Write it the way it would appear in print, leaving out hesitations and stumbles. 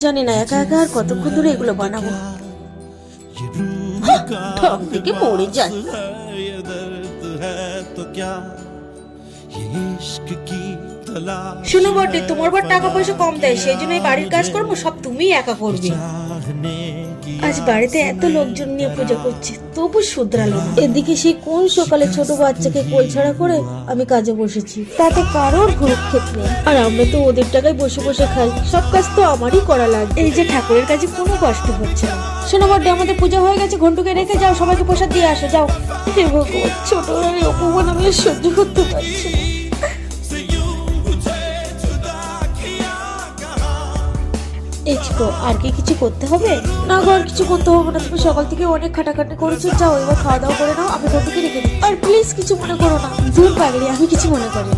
জানি না একা একা আর কতক্ষণ ধরে এগুলো বানাবো। ঠক থেকে পড়ে যায়। শুনো বটে, তোমার বর টাকা পয়সা কম দেয়, সেই জন্য এই বাড়ির কাজ করবো সব তুমিই একা করবে। আজ বাড়িতে এত লোকজন নিয়ে পূজা করছে তবু শুধরালো না। এদিকে সেই কোন সকালে ছোট বাচ্চাকে কোল ছাড়া করে আমি কাজে বসেছি, তাতে কারোর ভ্রুক্ষেপ নেই। আর আমরা তো ওদের টাকায় বসে বসে খাই, সব কাজ তো আমারই করা লাগে। এই যে ঠাকুরের কাজে কোনো কষ্ট হচ্ছে না। শোনো বড্ডে, আমাদের পূজা হয়ে গেছে, ঘন্টুকে রেখে যাও, সবাইকে প্রসাদ দিয়ে আসো, যাও। হে ভগবান, ছোট এই অপমান আমি আর সহ্য করতে পারছি না। এক্সপো আর কি কিছু করতে হবে? না গো, আর কিছু করতে হবে না। তুমি সকাল থেকে অনেক খাটাখাটি করেছো, যাও এবার খাওয়া দাওয়া করে নাও, আমি ঘন্টুকে রেখে দিই। আর প্লিজ কিছু মনে করো না। দূর পাগলি, আমি কিছু মনে করিনি।